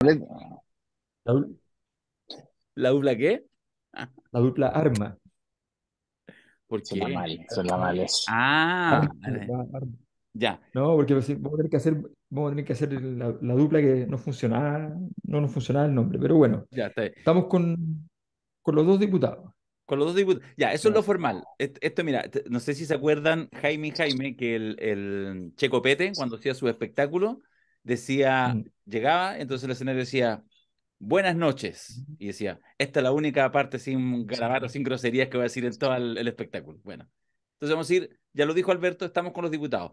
La, du- ¿La dupla qué? la dupla arma. ¿Por qué? Suena mal eso. Ah, Arma, arma. ya, No, porque pues, sí, vamos a tener que hacer la dupla que no nos funcionaba el nombre. Pero bueno, ya, está bien. estamos con los dos diputados. Con los dos diputados. Ya, eso es lo Ya. formal. Esto, mira, no sé si se acuerdan, Jaime y Jaime, que el Checo Pete, cuando hacía su espectáculo, decía, Mm. llegaba, entonces el escenario decía, buenas noches. Y decía, esta es la única parte sin garabatos, sin groserías que voy a decir en todo el espectáculo. Bueno, entonces vamos a ir, ya lo dijo Alberto, estamos con los diputados.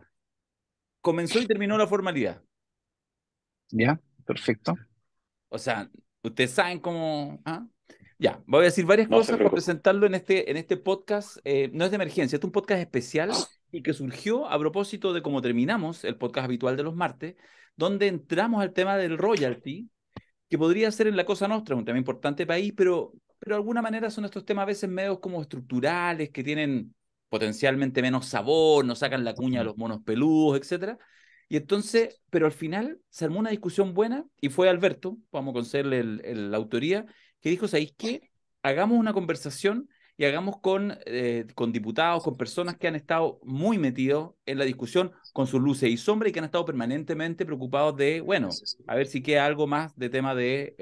Comenzó y terminó la formalidad. Ya, perfecto. O sea, ustedes saben cómo. ¿Ah? Ya, voy a decir varias No se cosas para preocupe. presentarlo en este podcast. No es de emergencia, es un podcast especial y que surgió a propósito de cómo terminamos el podcast habitual de los martes, donde entramos al tema del royalty, que podría ser en la Cosa Nostra, un tema importante país, pero de alguna manera son estos temas a veces medios como estructurales, que tienen potencialmente menos sabor, nos sacan la cuña de los monos peludos, etcétera. Y entonces, pero al final se armó una discusión buena y fue Alberto, vamos a concederle la autoría, que dijo, ¿sabéis qué? Hagamos una conversación y hagamos con diputados, con personas que han estado muy metidos en la discusión, con sus luces y sombras y que han estado permanentemente preocupados de, bueno, a ver si queda algo más de tema de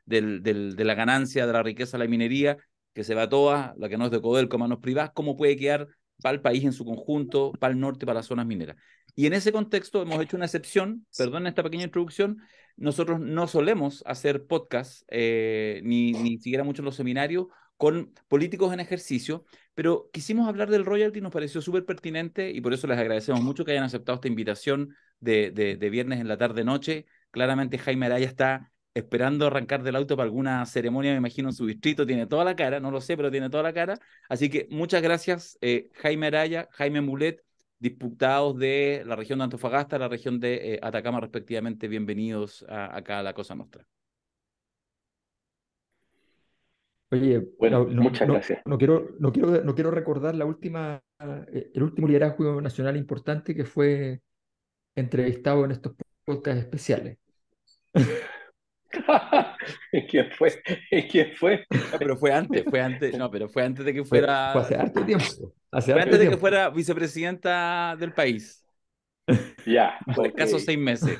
la ganancia, de la riqueza de la minería, que se va toda, la que no es de Codelco, manos privadas, cómo puede quedar para el país en su conjunto, para el norte, para las zonas mineras. Y en ese contexto hemos hecho una excepción, perdón esta pequeña introducción, nosotros no solemos hacer podcast, ni siquiera mucho en los seminarios, con políticos en ejercicio, pero quisimos hablar del royalty, nos pareció súper pertinente y por eso les agradecemos mucho que hayan aceptado esta invitación de viernes en la tarde-noche. Claramente Jaime Araya está esperando arrancar del auto para alguna ceremonia, me imagino, en su distrito. Tiene toda la cara, no lo sé, pero tiene toda la cara. Así que muchas gracias, Jaime Araya, Jaime Mulet, diputados de la región de Antofagasta, la región de Atacama, respectivamente. Bienvenidos acá a la Cosa Nostra. Oye, Bueno, no, no, muchas no, gracias. no quiero recordar el último liderazgo nacional importante que fue entrevistado en estos podcasts especiales. ¿Quién fue? ¿Quién fue? No, pero no, pero fue antes de que Fue fuera, hace harto tiempo, hace fue harto antes de que tiempo. fuera vicepresidenta del país, Ya, por ok. escasos 6 meses.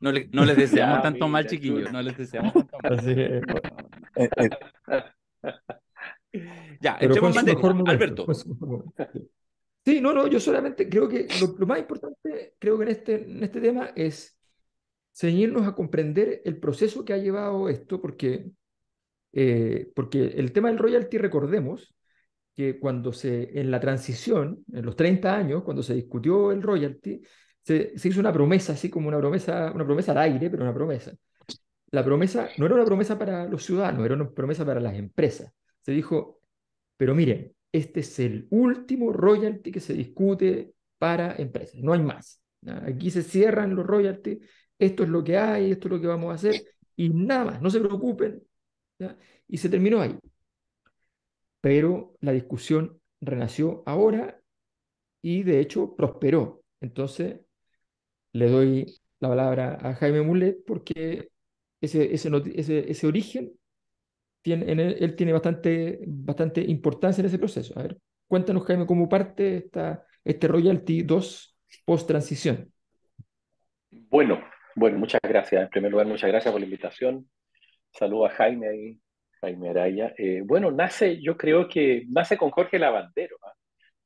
No les deseamos Ya, tanto mal, mira, chiquillos, chuta. no les deseamos tanto mal. Así que, Eh, eh, Ya, pero fue entremos en en su mejor materia. momento. Alberto, Fue en su mejor momento. Sí. Sí, no, no, yo solamente creo que lo más importante, creo que en este tema es ceñirnos a comprender el proceso que ha llevado esto, porque el tema del royalty, recordemos que en la transición, en los 30 años, cuando se discutió el royalty, se hizo una promesa, así como una promesa al aire, pero una promesa. La promesa no era una promesa para los ciudadanos, era una promesa para las empresas. Se dijo, pero miren, este es el último royalty que se discute para empresas, no hay más. ¿Ya? Aquí se cierran los royalties, esto es lo que hay, esto es lo que vamos a hacer, y nada más, no se preocupen. ¿Ya? Y se terminó ahí. Pero la discusión renació ahora y de hecho prosperó. Entonces le doy la palabra a Jaime Mulet porque ese origen él tiene bastante importancia en ese proceso. A ver, cuéntanos, Jaime, cómo parte este Royalty 2 post-transición. bueno, bueno, muchas gracias. En primer lugar, muchas gracias por la invitación. Saludo a Jaime ahí, Jaime Araya. Bueno, yo creo que nace con Jorge Lavandero, ¿ah?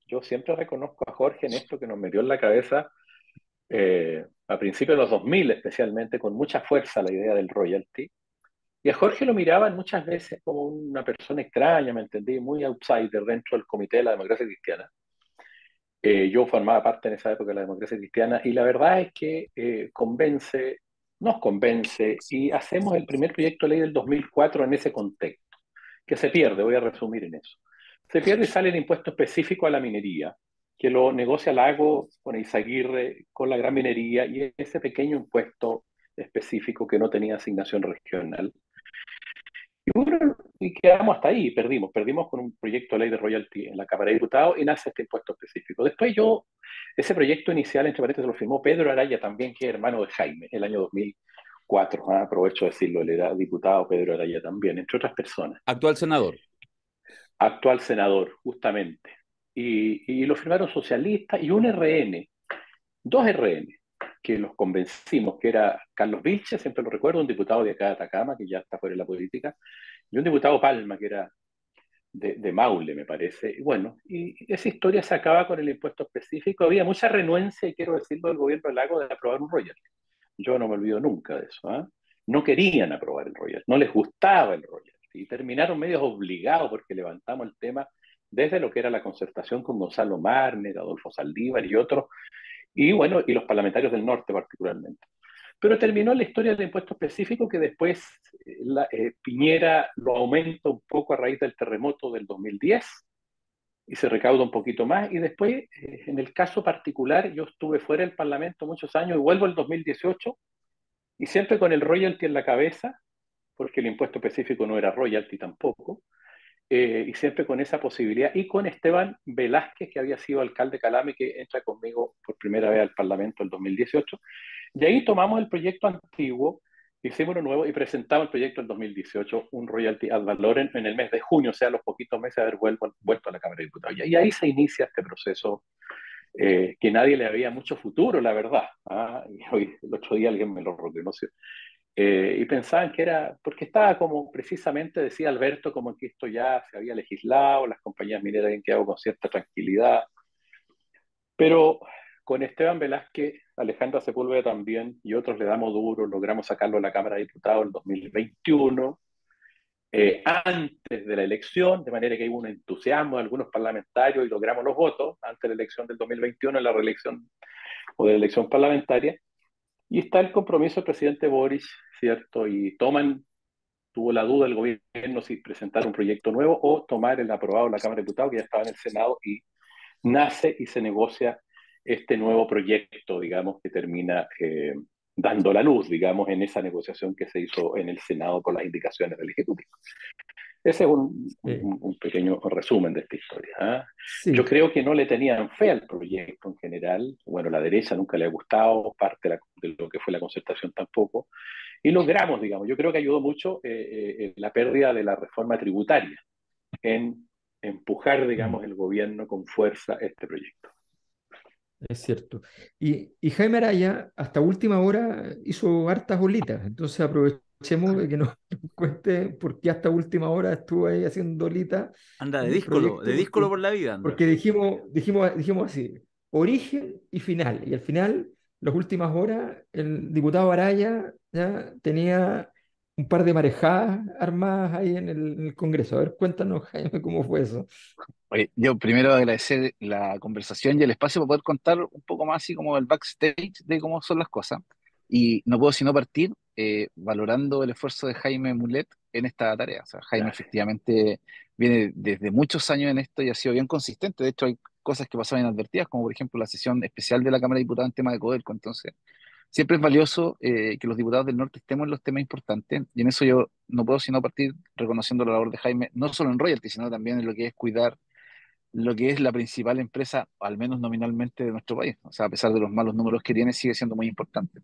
Yo siempre reconozco a Jorge en esto que nos metió en la cabeza a principios de los 2000, especialmente, con mucha fuerza la idea del royalty. Y a Jorge lo miraban muchas veces como una persona extraña, ¿me entendí? Muy outsider dentro del Comité de la Democracia Cristiana. Yo formaba parte en esa época de la Democracia Cristiana y la verdad es que nos convence y hacemos el primer proyecto de ley del 2004 en ese contexto, que se pierde, voy a resumir en eso. Se pierde y sale el impuesto específico a la minería, que lo negocia Lago con Izaguirre, con la gran minería y ese pequeño impuesto específico que no tenía asignación regional. Y bueno, y quedamos hasta ahí, perdimos con un proyecto de ley de royalty en la Cámara de Diputados y nace este impuesto específico. Después ese proyecto inicial, entre paréntesis, lo firmó Pedro Araya también, que es hermano de Jaime, el año 2000, cuatro, aprovecho de decirlo, él era diputado, Pedro Araya también, entre otras personas. Actual senador. Actual senador, justamente. Y lo firmaron socialistas y un RN, dos RN, que los convencimos, que era Carlos Vilches, siempre lo recuerdo, un diputado de acá de Atacama, que ya está fuera de la política, y un diputado Palma, que era de Maule, me parece. Y bueno, y esa historia se acaba con el impuesto específico. Había mucha renuencia, y quiero decirlo, del gobierno de Lago de aprobar un royalty. Yo no me olvido nunca de eso. No querían aprobar el royalty, no les gustaba el royalty. Y terminaron medios obligados porque levantamos el tema desde lo que era la concertación con Gonzalo Marner, Adolfo Saldívar y otros, y bueno, y los parlamentarios del norte particularmente. Pero terminó la historia del impuesto específico que después Piñera lo aumenta un poco a raíz del terremoto del 2010 y se recauda un poquito más. Y después, en el caso particular, yo estuve fuera del Parlamento muchos años y vuelvo el 2018 y siempre con el royalty en la cabeza, porque el impuesto específico no era royalty tampoco, y siempre con esa posibilidad, y con Esteban Velázquez, que había sido alcalde de Calama y que entra conmigo por primera vez al Parlamento el 2018. De ahí tomamos el proyecto antiguo, hicimos uno nuevo y presentamos el proyecto del 2018, un royalty ad valorem, en el mes de junio, o sea, los poquitos meses de haber vuelto a la Cámara de Diputados. Y ahí se inicia este proceso que nadie le había mucho futuro, la verdad. Y hoy, el otro día alguien me lo reconoció. Y pensaban que era, porque estaba como precisamente, decía Alberto, como que esto ya se había legislado, las compañías mineras habían quedado con cierta tranquilidad, pero con Esteban Velázquez, Alejandra Sepúlveda también, y otros le damos duro, logramos sacarlo a la Cámara de Diputados en 2021, antes de la elección, de manera que hubo un entusiasmo de algunos parlamentarios y logramos los votos antes de la elección del 2021, en la reelección o de la elección parlamentaria. Y está el compromiso del presidente Boris, ¿cierto? Y tuvo la duda el gobierno si presentar un proyecto nuevo o tomar el aprobado de la Cámara de Diputados, que ya estaba en el Senado, y nace y se negocia este nuevo proyecto, digamos, que termina dando la luz, digamos, en esa negociación que se hizo en el Senado con las indicaciones del Ejecutivo. Ese es un pequeño resumen de esta historia. Yo Sí, creo que no le tenían fe al proyecto en general. Bueno, la derecha nunca le ha gustado, parte de lo que fue la concertación tampoco. Y logramos, digamos, yo creo que ayudó mucho la pérdida de la reforma tributaria en empujar, mm, digamos, el gobierno con fuerza este proyecto. es cierto. Y Jaime Araya hasta última hora hizo hartas bolitas, entonces aprovechemos de que nos cuente por qué hasta última hora estuvo ahí haciendo bolitas Anda en el de proyecto, díscolo porque, por la vida, anda. porque dijimos así, origen y final. Y al final, las últimas horas, el diputado Araya ya tenía un par de marejadas armadas ahí en el Congreso. A ver, cuéntanos, Jaime, cómo fue eso. Oye, yo primero agradecer la conversación y el espacio para poder contar un poco más así como el backstage de cómo son las cosas. Y no puedo sino partir valorando el esfuerzo de Jaime Mulet en esta tarea. O sea, Jaime Gracias. efectivamente viene desde muchos años en esto y ha sido bien consistente. De hecho, hay cosas que pasaban inadvertidas, como por ejemplo la sesión especial de la Cámara de Diputados en tema de Codelco. Entonces, siempre es valioso que los diputados del norte estemos en los temas importantes. Y en eso yo no puedo sino partir reconociendo la labor de Jaime, no solo en royalty, sino también en lo que es cuidar lo que es la principal empresa, al menos nominalmente, de nuestro país. O sea, a pesar de los malos números que tiene, sigue siendo muy importante.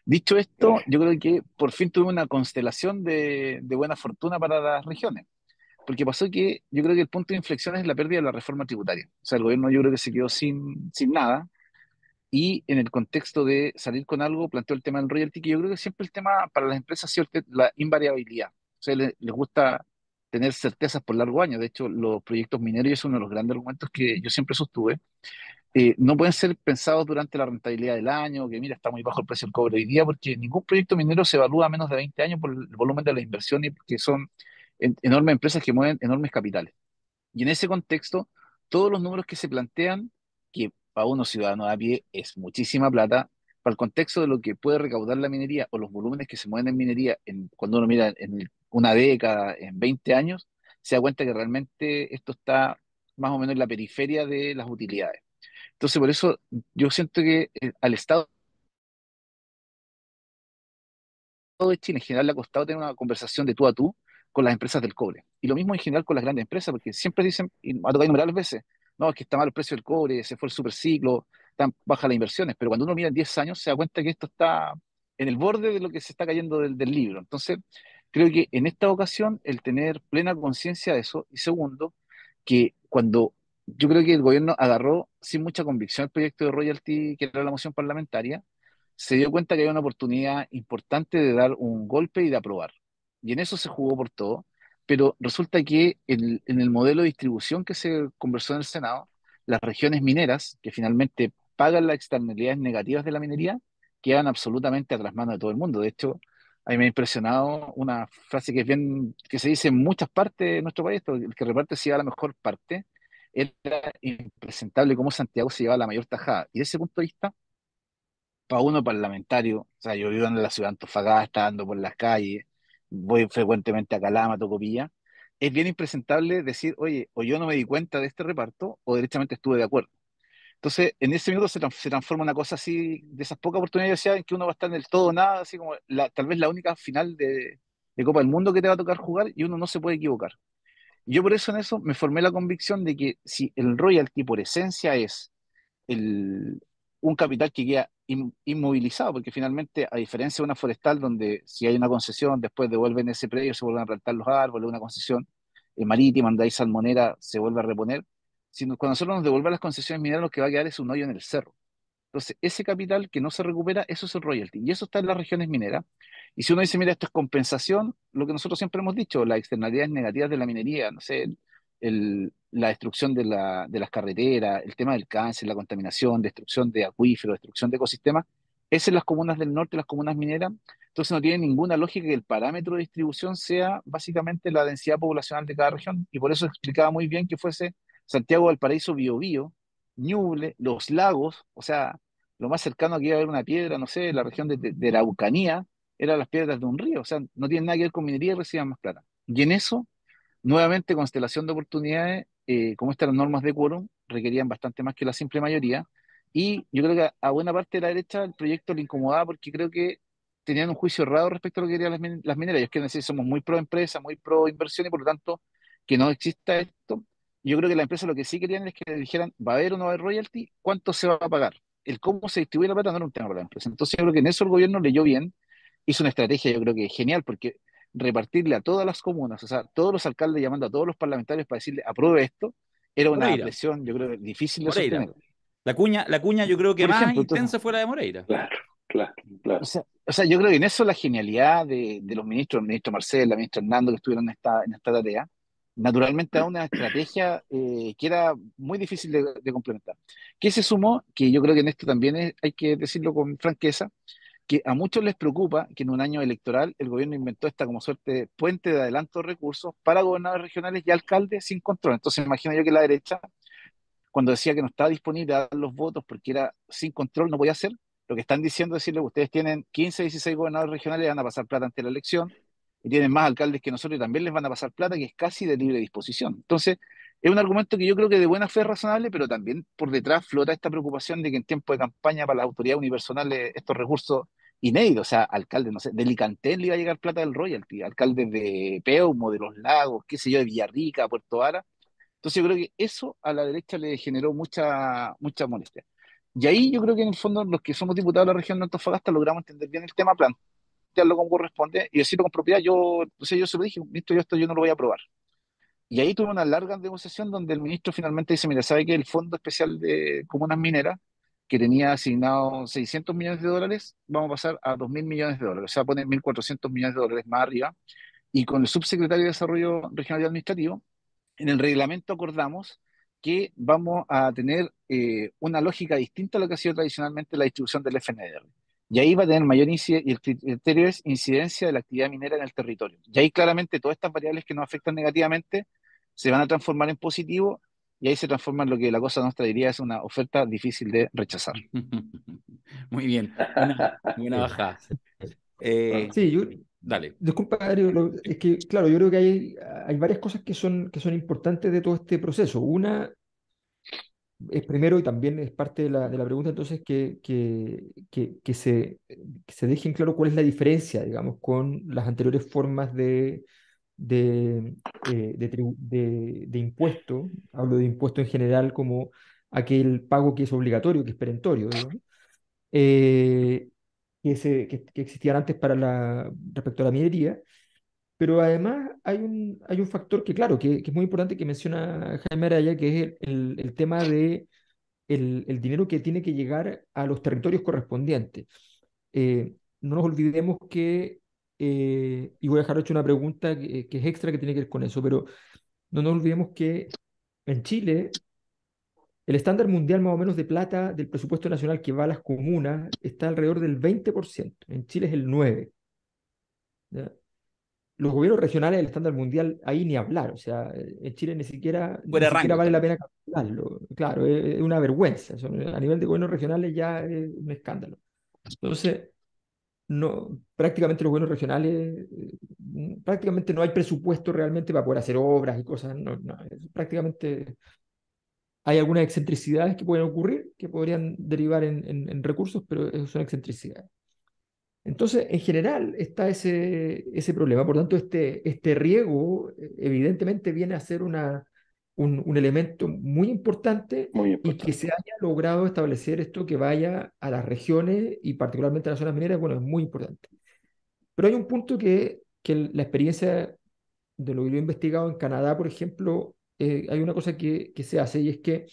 Dicho esto, Gracias. yo creo que por fin tuve una constelación de buena fortuna para las regiones, porque pasó que yo creo que el punto de inflexión es la pérdida de la reforma tributaria. O sea, el gobierno yo creo que se quedó sin nada, y en el contexto de salir con algo, planteó el tema del royalty, que yo creo que siempre el tema para las empresas ha sido la invariabilidad. O sea, les gusta tener certezas por largo año. De hecho, los proyectos mineros, y es uno de los grandes argumentos que yo siempre sostuve, no pueden ser pensados durante la rentabilidad del año, que mira, está muy bajo el precio del cobre hoy día, porque ningún proyecto minero se evalúa a menos de 20 años por el volumen de la inversión y porque son enormes empresas que mueven enormes capitales. Y en ese contexto, todos los números que se plantean, que para unos ciudadanos a pie es muchísima plata, para el contexto de lo que puede recaudar la minería o los volúmenes que se mueven en minería, cuando uno mira en una década, en 20 años, se da cuenta que realmente esto está más o menos en la periferia de las utilidades. Entonces, por eso yo siento que al Estado de Chile en general le ha costado tener una conversación de tú a tú con las empresas del cobre. Y lo mismo en general con las grandes empresas, porque siempre dicen, y me ha tocado innumerables veces, no, es que está mal el precio del cobre, se fue el superciclo, están bajas las inversiones, pero cuando uno mira en 10 años se da cuenta que esto está en el borde de lo que se está cayendo del libro. Entonces, creo que en esta ocasión el tener plena conciencia de eso, y segundo, que cuando yo creo que el gobierno agarró sin mucha convicción el proyecto de royalty, que era la moción parlamentaria, se dio cuenta que había una oportunidad importante de dar un golpe y de aprobar. Y en eso se jugó por todo, pero resulta que en el modelo de distribución que se conversó en el Senado, las regiones mineras, que finalmente pagan las externalidades negativas de la minería, quedan absolutamente a las manos de todo el mundo. De hecho, a mí me ha impresionado una frase que es bien, que se dice en muchas partes de nuestro país: esto, el que reparte se lleva la mejor parte. Era impresentable cómo Santiago se lleva la mayor tajada. Y desde ese punto de vista, para uno parlamentario, o sea, yo vivo en la ciudad de Antofagasta, ando por las calles, voy frecuentemente a Calama, Tocopilla, es bien impresentable decir, oye, o yo no me di cuenta de este reparto, o directamente estuve de acuerdo. Entonces, en ese minuto se transforma una cosa así, de esas pocas oportunidades en que uno va a estar en el todo o nada, así como tal vez la única final de Copa del Mundo que te va a tocar jugar, y uno no se puede equivocar. Y yo por eso en eso me formé la convicción de que si el royalty por esencia es el, un capital que queda inmovilizado, porque finalmente, a diferencia de una forestal donde si hay una concesión, después devuelven ese predio, se vuelven a plantar los árboles, una concesión marítima, donde hay salmonera, se vuelve a reponer, sino cuando nosotros nos devuelven las concesiones mineras, lo que va a quedar es un hoyo en el cerro. Entonces, ese capital que no se recupera, eso es el royalty, y eso está en las regiones mineras. Y si uno dice, mira, esto es compensación, lo que nosotros siempre hemos dicho, las externalidades negativas de la minería, no sé, la destrucción de las carreteras, el tema del cáncer, la contaminación, destrucción de acuíferos, destrucción de ecosistemas, es en las comunas del norte, las comunas mineras. Entonces no tiene ninguna lógica que el parámetro de distribución sea básicamente la densidad poblacional de cada región, y por eso explicaba muy bien que fuese Santiago, Valparaíso, Biobío, Ñuble, los lagos, o sea, lo más cercano que iba a haber una piedra, no sé, la región de la Araucanía, eran las piedras de un río, o sea, no tienen nada que ver con minería y reciban más plata. Y en eso, nuevamente, constelación de oportunidades, como estas normas de quórum, requerían bastante más que la simple mayoría, y yo creo que a buena parte de la derecha el proyecto le incomodaba porque creo que tenían un juicio errado respecto a lo que querían las mineras. Ellos quieren decir, somos muy pro empresa, muy pro inversión, y por lo tanto, que no exista esto. Yo creo que la empresa lo que sí querían es que le dijeran, ¿va a haber o no va a haber royalty? ¿Cuánto se va a pagar? El cómo se distribuye la plata no era un tema para la empresa. Entonces yo creo que en eso el gobierno leyó bien, hizo una estrategia, yo creo que genial, porque repartirle a todas las comunas, o sea, todos los alcaldes llamando a todos los parlamentarios para decirle, apruebe esto, era una Moreira, presión, yo creo, difícil de Moreira. sostener. La cuña yo creo que Por más ejemplo, entonces, intensa fue la de Moreira. Claro, claro, claro. o sea, yo creo que en eso la genialidad de los ministros, el ministro Marcel, la ministra Hernando, que estuvieron en esta tarea, naturalmente da una estrategia que era muy difícil de complementar. ¿Qué se sumó? Que yo creo que en esto también hay que decirlo con franqueza, que a muchos les preocupa que en un año electoral el gobierno inventó esta como suerte de puente de adelanto de recursos para gobernadores regionales y alcaldes sin control. Entonces imagino yo que la derecha, cuando decía que no estaba disponible a dar los votos porque era sin control, no podía hacer, lo que están diciendo es decirle, ustedes tienen 15, 16 gobernadores regionales, van a pasar plata ante la elección, y tienen más alcaldes que nosotros y también les van a pasar plata, que es casi de libre disposición. Entonces, es un argumento que yo creo que de buena fe es razonable, pero también por detrás flota esta preocupación de que en tiempo de campaña para las autoridades universales estos recursos inéditos, o sea, alcaldes, no sé, de Licantén le iba a llegar plata del royalty, alcaldes de Peumo, de Los Lagos, qué sé yo, de Villarrica, Puerto Vara. Entonces yo creo que eso a la derecha le generó mucha molestia. Y ahí yo creo que en el fondo los que somos diputados de la región de Antofagasta logramos entender bien el tema, plantearlo como corresponde y decirlo con propiedad. Yo, o sea, yo se lo dije, listo, yo esto yo no lo voy a aprobar. Y ahí tuve una larga negociación donde el ministro finalmente dice, mira, ¿sabe que el Fondo Especial de Comunas Mineras, que tenía asignado 600 millones de dólares, vamos a pasar a 2.000 millones de dólares? O sea, poner 1.400 millones de dólares más arriba. Y con el subsecretario de Desarrollo Regional y Administrativo, en el reglamento acordamos que vamos a tener una lógica distinta a lo que ha sido tradicionalmente la distribución del FNDR. Y ahí va a tener mayor incidencia, y el criterio es incidencia de la actividad minera en el territorio. Y ahí claramente todas estas variables que nos afectan negativamente se van a transformar en positivo, y ahí se transforma en lo que la cosa nuestra diría es una oferta difícil de rechazar. Muy bien, buena Sí, bajada. Bueno, sí, yo, Dale. disculpa, Darío, es que, claro, yo creo que hay varias cosas que son importantes de todo este proceso. Una es primero, y también es parte de la pregunta, entonces, que se deje en claro cuál es la diferencia, digamos, con las anteriores formas de impuesto. Hablo de impuesto en general como aquel pago que es obligatorio, que es perentorio, digamos. Eh, que existían antes respecto a la minería. Pero además hay un factor que, claro, que es muy importante que menciona Jaime Araya, que es el tema de el dinero que tiene que llegar a los territorios correspondientes. No nos olvidemos y voy a dejar hecho una pregunta que es extra que tiene que ver con eso, pero no nos olvidemos que en Chile el estándar mundial más o menos de plata del presupuesto nacional que va a las comunas está alrededor del 20%. En Chile es el 9%. ¿Ya? Los gobiernos regionales, el estándar mundial, ahí ni hablar. O sea, en Chile ni Fuera de rango siquiera vale están. la pena calcularlo. Claro, es una vergüenza. A nivel de gobiernos regionales ya es un escándalo. Entonces, no, prácticamente los gobiernos regionales, prácticamente no hay presupuesto realmente para poder hacer obras y cosas. No, no, prácticamente hay algunas excentricidades que pueden ocurrir, que podrían derivar en recursos, pero son excentricidades. Entonces, en general está ese problema. Por tanto, este riego evidentemente viene a ser un elemento muy importante Muy y que importante. se haya logrado establecer esto que vaya a las regiones y particularmente a las zonas mineras, bueno, es muy importante. Pero hay un punto que la experiencia de lo que yo he investigado en Canadá, por ejemplo, hay una cosa que se hace y es que,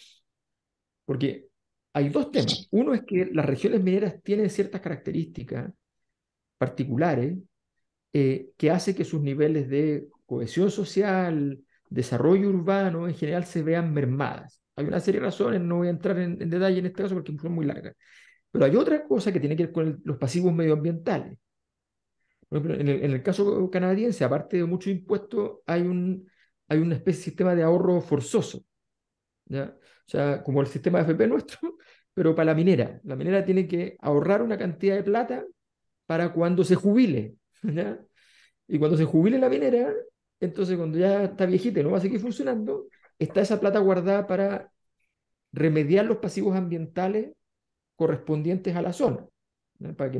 porque hay dos temas. Uno es que las regiones mineras tienen ciertas características particulares que hace que sus niveles de cohesión social, desarrollo urbano en general se vean mermadas. Hay una serie de razones, no voy a entrar en detalle en este caso porque son muy largas. Pero hay otra cosa que tiene que ver con los pasivos medioambientales. Por ejemplo, en el caso canadiense, aparte de muchos impuestos, hay una especie de sistema de ahorro forzoso, ¿ya? O sea, como el sistema de FP nuestro, pero para la minera. La minera tiene que ahorrar una cantidad de plata para cuando se jubile, ¿ya? Y cuando se jubile la minera, entonces cuando ya está viejita y no va a seguir funcionando, está esa plata guardada para remediar los pasivos ambientales correspondientes a la zona, ¿no? Para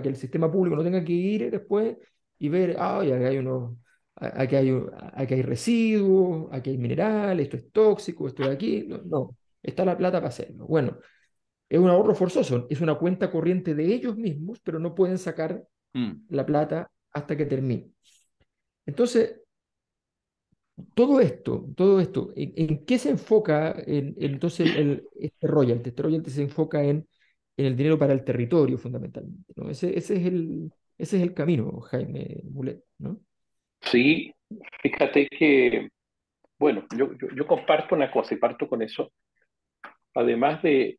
que el sistema público no tenga que ir después y ver, oye, aquí hay residuos, aquí hay minerales, esto es tóxico, esto de aquí. No, no, está la plata para hacerlo. Bueno, es un ahorro forzoso, es una cuenta corriente de ellos mismos, pero no pueden sacar Mm. la plata hasta que termine. Entonces, todo esto, ¿en qué se enfoca entonces este royalty? Este royalty se enfoca en el dinero para el territorio fundamentalmente, ¿no? Ese es el camino, Jaime Mulet, ¿no? Sí, fíjate que, bueno, yo comparto una cosa y parto con eso. Además de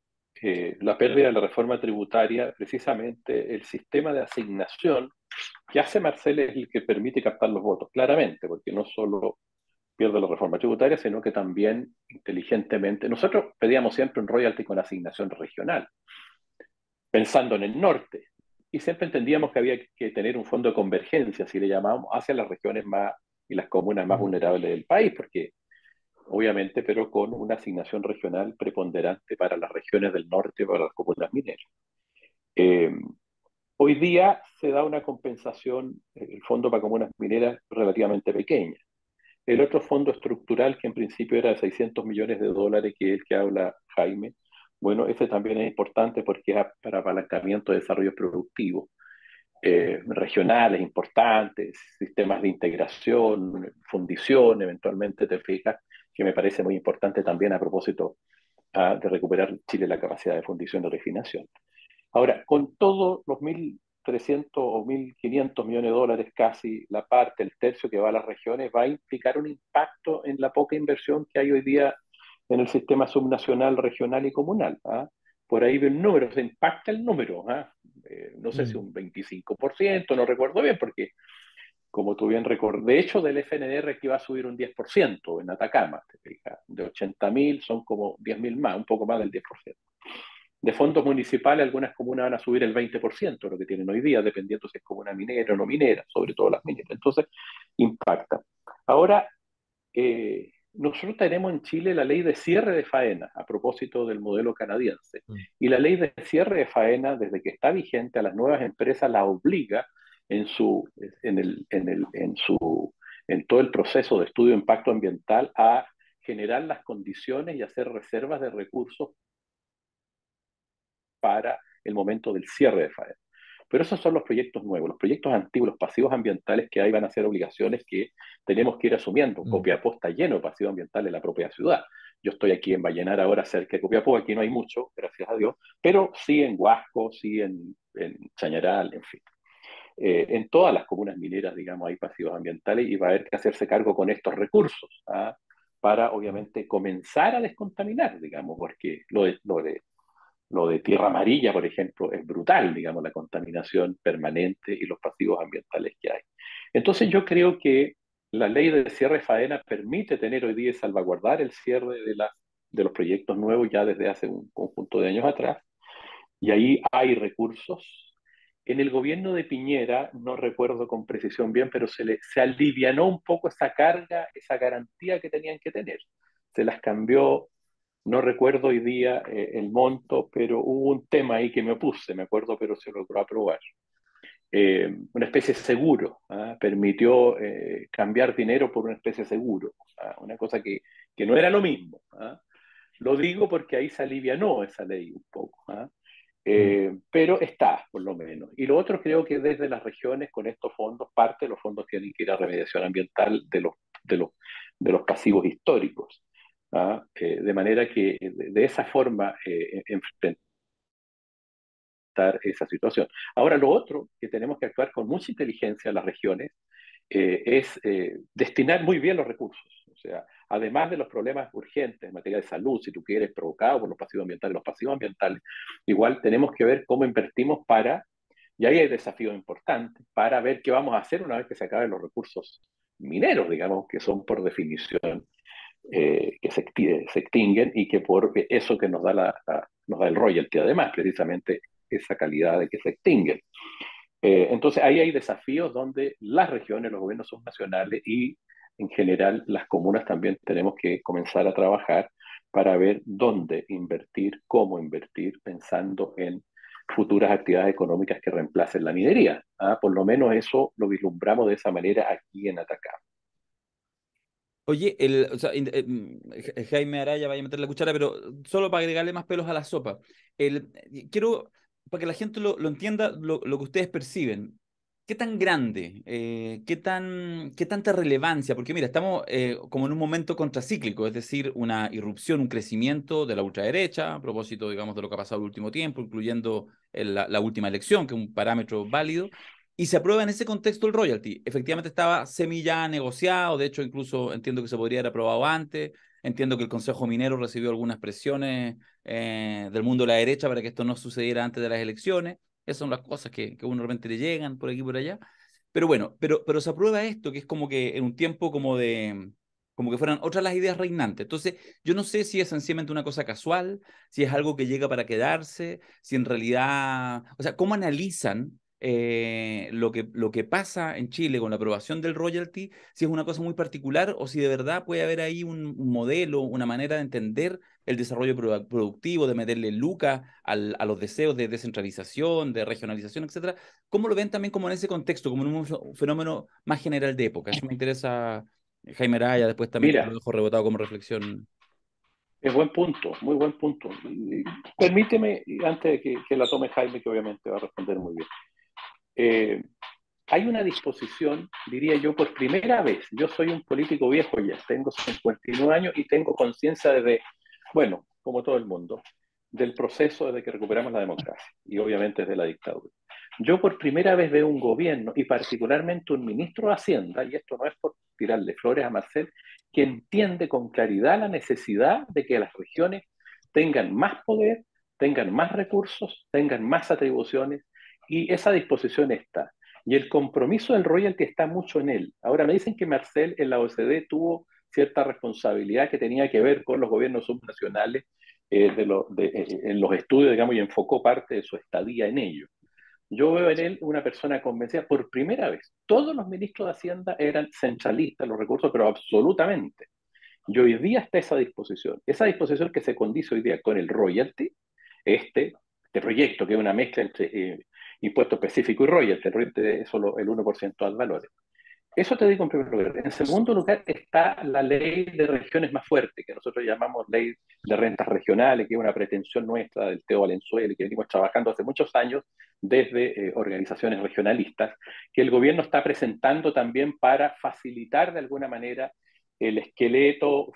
la pérdida de la reforma tributaria, precisamente el sistema de asignación que hace Marcel es el que permite captar los votos, claramente, porque no solo pierde la reforma tributaria, sino que también inteligentemente. Nosotros pedíamos siempre un royalty con asignación regional, pensando en el norte, y siempre entendíamos que había que tener un fondo de convergencia, si le llamábamos, hacia las regiones más y las comunas más Ujú. vulnerables del país, porque obviamente, pero con una asignación regional preponderante para las regiones del norte, para las comunas mineras. Eh, Hoy día se da una compensación, el fondo para comunas mineras, relativamente pequeña. El otro fondo estructural, que en principio era de 600 millones de dólares, que es el que habla Jaime, bueno, ese también es importante porque es para apalancamiento de desarrollo productivo, regionales importantes, sistemas de integración, fundición, eventualmente te fijas, que me parece muy importante también a propósito de recuperar Chile la capacidad de fundición y refinación. Ahora, con todos los 1.300 o 1.500 millones de dólares, casi la parte, el tercio que va a las regiones, va a implicar un impacto en la poca inversión que hay hoy día en el sistema subnacional, regional y comunal. ¿Ah? Por ahí ve el número, se impacta el número. ¿Ah? No sé si Mm. un 25%, no recuerdo bien, porque como tú bien recuerdas, de hecho del FNR que iba a subir un 10% en Atacama, te fijas, de 80.000 son como 10.000 más, un poco más del 10%. De fondos municipales, algunas comunas van a subir el 20%, lo que tienen hoy día, dependiendo si es comuna minera o no minera, sobre todo las mineras. Entonces, impacta. Ahora, nosotros tenemos en Chile la ley de cierre de faena, a propósito del modelo canadiense. Mm. Y la ley de cierre de faena, desde que está vigente, a las nuevas empresas la obliga en, su, en, el, en, el, en, su, en todo el proceso de estudio de impacto ambiental a generar las condiciones y hacer reservas de recursos para el momento del cierre de faena. Pero esos son los proyectos nuevos. Los proyectos antiguos, los pasivos ambientales que hay van a ser obligaciones que tenemos que ir asumiendo. Copiapó está lleno de pasivos ambientales en la propia ciudad. Yo estoy aquí en Vallenar ahora cerca de Copiapó, aquí no hay mucho, gracias a Dios, pero sí en Huasco, sí en Chañaral, en fin. En todas las comunas mineras, digamos, hay pasivos ambientales y va a haber que hacerse cargo con estos recursos, ¿ah? Para, obviamente, comenzar a descontaminar, digamos, porque lo de Tierra Amarilla, por ejemplo, es brutal, digamos, la contaminación permanente y los pasivos ambientales que hay. Entonces yo creo que la ley de cierre de faena permite tener hoy día y salvaguardar el cierre de los proyectos nuevos ya desde hace un conjunto de años atrás, y ahí hay recursos. En el gobierno de Piñera, no recuerdo con precisión bien, pero se alivianó un poco esa carga, esa garantía que tenían que tener. Se las cambió, no recuerdo hoy día el monto, pero hubo un tema ahí que me opuse, me acuerdo, pero se logró aprobar. Una especie de seguro, ¿ah? Permitió cambiar dinero por una especie de seguro, ¿ah? Una cosa que no era lo mismo, ¿ah? Lo digo porque ahí se alivianó esa ley un poco, ¿ah? Pero está, por lo menos. Y lo otro creo que desde las regiones, con estos fondos, parte de los fondos tienen que ir a remediación ambiental de los, de los pasivos históricos. ¿Ah? De manera que de esa forma enfrentar esa situación. Ahora, lo otro que tenemos que actuar con mucha inteligencia en las regiones es destinar muy bien los recursos. O sea, además de los problemas urgentes en materia de salud, si tú quieres, provocados por los pasivos ambientales, igual tenemos que ver cómo invertimos para, y ahí hay desafíos importantes, para ver qué vamos a hacer una vez que se acaben los recursos mineros, digamos, que son por definición que se extinguen y que por eso que nos da el royalty, además, precisamente esa calidad de que se extinguen. Entonces ahí hay desafíos donde las regiones, los gobiernos subnacionales y en general las comunas también tenemos que comenzar a trabajar para ver dónde invertir, cómo invertir, pensando en futuras actividades económicas que reemplacen la minería. ¿Ah? Por lo menos eso lo vislumbramos de esa manera aquí en Atacama. Oye, o sea, Jaime Araya vaya a meter la cuchara, pero solo para agregarle más pelos a la sopa. Quiero, para que la gente lo entienda, lo que ustedes perciben. ¿Qué tan grande? ¿Qué tanta relevancia? Porque mira, estamos como en un momento contracíclico, es decir, una irrupción, un crecimiento de la ultraderecha, a propósito, digamos, de lo que ha pasado el último tiempo, incluyendo la última elección, que es un parámetro válido. Y se aprueba en ese contexto el royalty. Efectivamente estaba semilla negociado, de hecho incluso entiendo que se podría haber aprobado antes, entiendo que el Consejo Minero recibió algunas presiones del mundo de la derecha para que esto no sucediera antes de las elecciones. Esas son las cosas que uno realmente le llegan por aquí y por allá. Pero bueno, pero se aprueba esto, que es como que en un tiempo como que fueran otras las ideas reinantes. Entonces, yo no sé si es sencillamente una cosa casual, si es algo que llega para quedarse, si en realidad, o sea, ¿cómo analizan lo que pasa en Chile con la aprobación del royalty, si es una cosa muy particular o si de verdad puede haber ahí un modelo, una manera de entender el desarrollo productivo, de meterle lucas a los deseos de descentralización, de regionalización, etcétera? ¿Cómo lo ven también como en ese contexto, como en un fenómeno más general de época? Eso me interesa, Jaime Araya, después también te lo Mira, dejo rebotado como reflexión. es buen punto, muy buen punto. Permíteme, antes de que la tome Jaime, que obviamente va a responder muy bien. Hay una disposición, diría yo, por primera vez. Yo soy un político viejo ya, tengo 59 años y tengo conciencia desde, bueno, como todo el mundo, del proceso desde que recuperamos la democracia y obviamente desde la dictadura. Yo por primera vez veo un gobierno y particularmente un ministro de Hacienda, y esto no es por tirarle flores a Marcel, que entiende con claridad la necesidad de que las regiones tengan más poder, tengan más recursos, tengan más atribuciones, y esa disposición está. Y el compromiso del royalty está mucho en él. Ahora me dicen que Marcel en la OCDE tuvo cierta responsabilidad que tenía que ver con los gobiernos subnacionales en los estudios, digamos, y enfocó parte de su estadía en ello. Yo veo en él una persona convencida por primera vez. Todos los ministros de Hacienda eran centralistas en los recursos, pero absolutamente. Y hoy día está esa disposición que se condice hoy día con el royalty, este proyecto que es una mezcla entre impuesto específico y royalty, el royalty es solo el 1% al valor. Eso te digo en primer lugar. En segundo lugar está la ley de regiones más fuerte, que nosotros llamamos ley de rentas regionales, que es una pretensión nuestra del Teo Valenzuela y que venimos trabajando hace muchos años desde organizaciones regionalistas, que el gobierno está presentando también para facilitar de alguna manera el esqueleto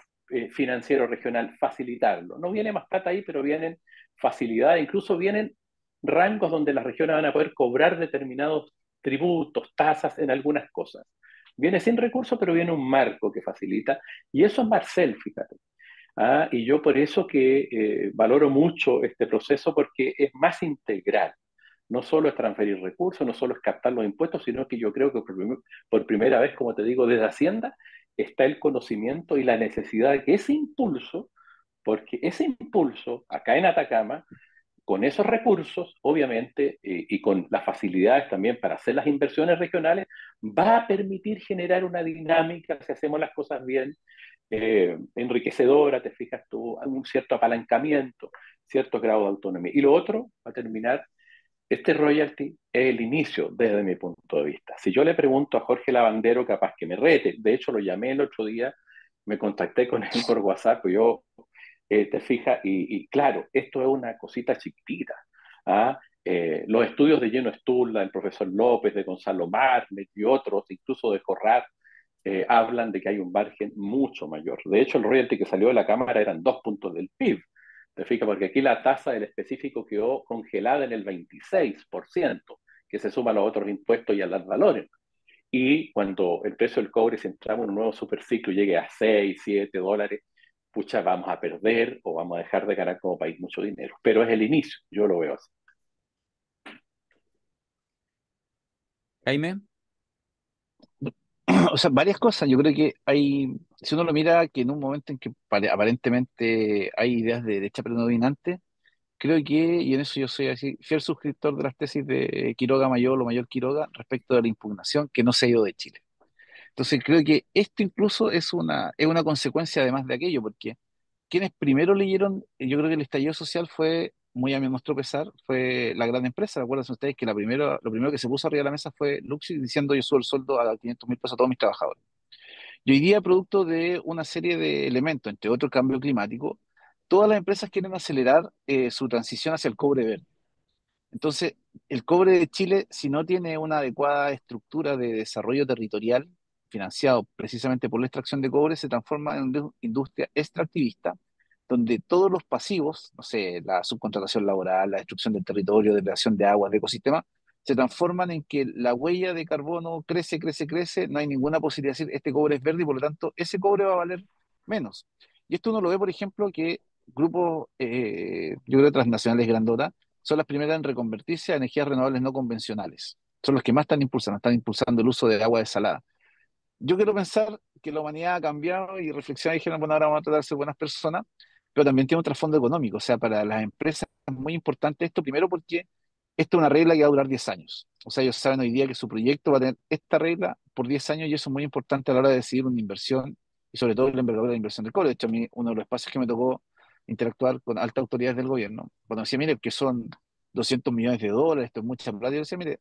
financiero regional, facilitarlo. No viene más plata ahí, pero vienen facilidades, incluso vienen rangos donde las regiones van a poder cobrar determinados tributos, tasas en algunas cosas. Viene sin recursos, pero viene un marco que facilita. Y eso es Marcel, fíjate. Ah, y yo por eso que valoro mucho este proceso porque es más integral. No solo es transferir recursos, no solo es captar los impuestos, sino que yo creo que por primera vez, como te digo, desde Hacienda está el conocimiento y la necesidad de que ese impulso, porque ese impulso acá en Atacama con esos recursos, obviamente, y con las facilidades también para hacer las inversiones regionales, va a permitir generar una dinámica, si hacemos las cosas bien, enriquecedora, te fijas tú, un cierto apalancamiento, cierto grado de autonomía. Y lo otro, va a terminar, este royalty es el inicio desde mi punto de vista. Si yo le pregunto a Jorge Lavandero, capaz que me rete, de hecho lo llamé el otro día, me contacté con él por WhatsApp, pues yo te fijas, y claro, esto es una cosita chiquitita. ¿Ah? Los estudios de Lleno Estulda, del profesor López, de Gonzalo Marnet y otros, incluso de Corrat, hablan de que hay un margen mucho mayor. De hecho, el royalty que salió de la Cámara eran 2 puntos del PIB. Te fijas, porque aquí la tasa del específico quedó congelada en el 26%, que se suma a los otros impuestos y a los valores. Y cuando el precio del cobre, si entramos en un nuevo superciclo, llegue a 6, $7, pucha, vamos a perder o vamos a dejar de ganar como país mucho dinero. Pero es el inicio, yo lo veo así. Jaime. O sea, varias cosas. Yo creo que hay, si uno lo mira, que en un momento en que aparentemente hay ideas de derecha predominante, creo que, y en eso yo soy así, fiel suscriptor de las tesis de Quiroga Mayor o Mayor Quiroga respecto de la impugnación que no se ha ido de Chile. Entonces creo que esto incluso es una consecuencia además de aquello, porque quienes primero leyeron, yo creo que el estallido social fue, muy a mi nuestro pesar, fue la gran empresa. ¿Recuerdan ustedes que lo primero que se puso arriba de la mesa fue Luxi diciendo yo subo el sueldo a 500.000 pesos a todos mis trabajadores? Y hoy día, producto de una serie de elementos, entre otros el cambio climático, todas las empresas quieren acelerar su transición hacia el cobre verde. Entonces, el cobre de Chile, si no tiene una adecuada estructura de desarrollo territorial financiado precisamente por la extracción de cobre, se transforma en una industria extractivista, donde todos los pasivos, no sé, la subcontratación laboral, la destrucción del territorio, degradación de aguas, de ecosistemas, se transforman en que la huella de carbono crece, crece, crece, no hay ninguna posibilidad de decir este cobre es verde y por lo tanto ese cobre va a valer menos. Y esto uno lo ve, por ejemplo, que grupos, yo creo, transnacionales grandotas, son las primeras en reconvertirse a energías renovables no convencionales. Son los que más están impulsando el uso de agua desalada. Yo quiero pensar que la humanidad ha cambiado y reflexionar y dijeron, bueno, ahora vamos a tratar de ser buenas personas, pero también tiene un trasfondo económico. O sea, para las empresas es muy importante esto, primero porque esto es una regla que va a durar 10 años. O sea, ellos saben hoy día que su proyecto va a tener esta regla por 10 años y eso es muy importante a la hora de decidir una inversión y sobre todo la envergadura de la inversión del cobre. De hecho, a mí uno de los espacios que me tocó interactuar con altas autoridades del gobierno, cuando decía, mire, que son 200 millones de dólares, esto es mucha plata, yo decía, mire,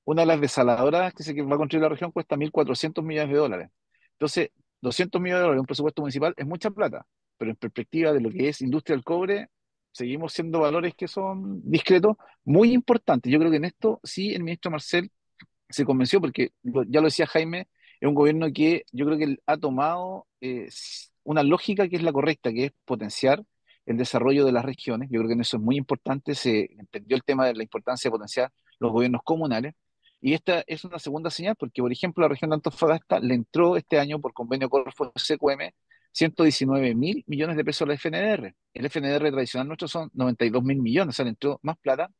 una de las desaladoras que se va a construir la región cuesta 1.400 millones de dólares. Entonces, 200 millones de dólares, un presupuesto municipal, es mucha plata, pero en perspectiva de lo que es industria del cobre, seguimos siendo valores que son discretos, muy importantes. Yo creo que en esto sí el ministro Marcel se convenció, porque ya lo decía Jaime, es un gobierno que yo creo que él ha tomado una lógica que es la correcta, que es potenciar el desarrollo de las regiones. Yo creo que en eso es muy importante, se entendió el tema de la importancia de potenciar los gobiernos comunales. Y esta es una segunda señal, porque por ejemplo la región de Antofagasta le entró este año por convenio Corfo-SQM 119.000 millones de pesos a la FNDR. El FNDR tradicional nuestro son 92.000 millones, o sea, le entró más plata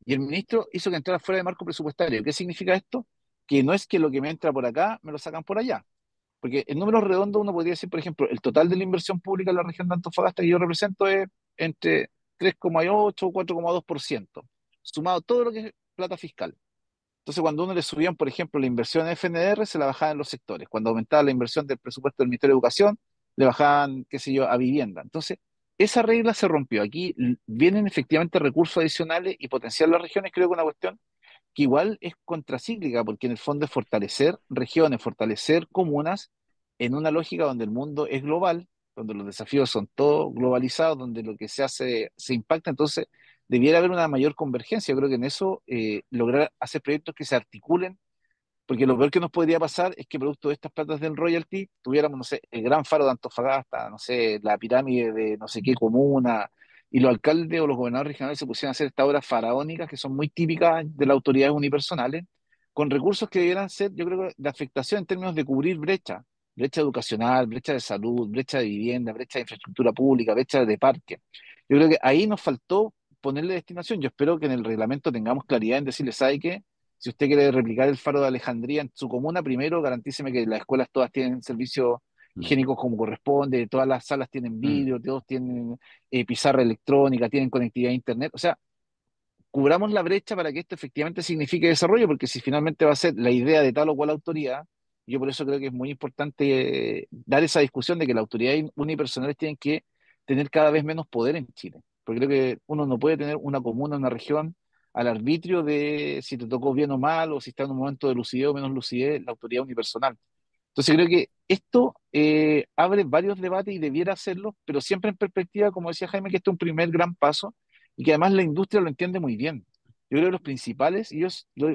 y el ministro hizo que entrara fuera de marco presupuestario. ¿Qué significa esto? Que no es que lo que me entra por acá me lo sacan por allá. Porque en números redondos uno podría decir, por ejemplo, el total de la inversión pública en la región de Antofagasta que yo represento es entre 3,8 o 4,2%, sumado todo lo que es plata fiscal. Entonces, cuando uno le subían, por ejemplo, la inversión en FNR, se la bajaban en los sectores. Cuando aumentaba la inversión del presupuesto del Ministerio de Educación, le bajaban, qué sé yo, a vivienda. Entonces, esa regla se rompió. Aquí vienen efectivamente recursos adicionales y potenciar las regiones, creo que es una cuestión que igual es contracíclica, porque en el fondo es fortalecer regiones, fortalecer comunas en una lógica donde el mundo es global, donde los desafíos son todos globalizados, donde lo que se hace se impacta, entonces debiera haber una mayor convergencia. Yo creo que en eso lograr hacer proyectos que se articulen, porque lo peor que nos podría pasar es que producto de estas platas del royalty tuviéramos, no sé, el Gran Faro de Antofagasta, no sé, la pirámide de no sé qué comuna, y los alcaldes o los gobernadores regionales se pusieran a hacer estas obras faraónicas que son muy típicas de las autoridades unipersonales, con recursos que debieran ser, yo creo, de afectación en términos de cubrir brecha, brecha educacional, brecha de salud, brecha de vivienda, brecha de infraestructura pública, brecha de parque. Yo creo que ahí nos faltó ponerle destinación. Yo espero que en el reglamento tengamos claridad en decirle, ¿sabe qué? Si usted quiere replicar el Faro de Alejandría en su comuna, primero garantíceme que las escuelas todas tienen servicios Mm, higiénicos como corresponde, todas las salas tienen mm. vidrio, todos tienen pizarra electrónica, tienen conectividad a internet. O sea, cubramos la brecha para que esto efectivamente signifique desarrollo, porque si finalmente va a ser la idea de tal o cual autoridad, yo por eso creo que es muy importante dar esa discusión de que las autoridades unipersonales tienen que tener cada vez menos poder en Chile. Porque creo que uno no puede tener una comuna, una región al arbitrio de si te tocó bien o mal, o si está en un momento de lucidez o menos lucidez, la autoridad unipersonal. Entonces creo que esto abre varios debates y debiera hacerlo, pero siempre en perspectiva, como decía Jaime, que este es un primer gran paso y que además la industria lo entiende muy bien. Yo creo que los principales, y yo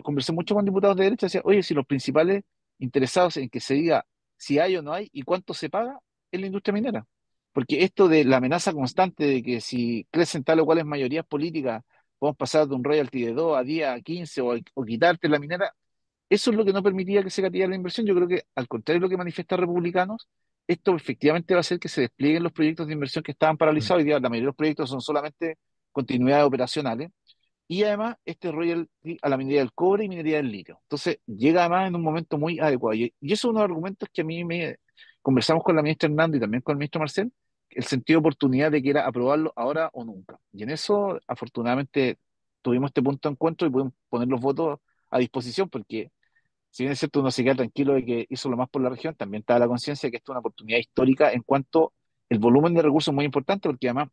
conversé mucho con diputados de derecha, decía, oye, si los principales interesados en que se diga si hay o no hay y cuánto se paga es la industria minera. Porque esto de la amenaza constante de que si crecen tal o cuales mayorías políticas, podemos pasar de un royalty de 2 a 10 a 15 o quitarte la minera, eso es lo que no permitía que se catillara la inversión. Yo creo que, al contrario de lo que manifiestan republicanos, esto efectivamente va a hacer que se desplieguen los proyectos de inversión que estaban paralizados. Hoy día la mayoría de los proyectos son solamente continuidades operacionales. Y además, este royalty a la minería del cobre y minería del litio. Entonces, llega además en un momento muy adecuado. Y eso es uno de los argumentos que a mí me conversamos con la ministra Hernando y también con el ministro Marcel, el sentido de oportunidad de que era aprobarlo ahora o nunca. Y en eso, afortunadamente, tuvimos este punto de encuentro y pudimos poner los votos a disposición, porque si bien es cierto, uno se queda tranquilo de que hizo lo más por la región, también está la conciencia de que esto es una oportunidad histórica en cuanto el volumen de recursos es muy importante, porque además,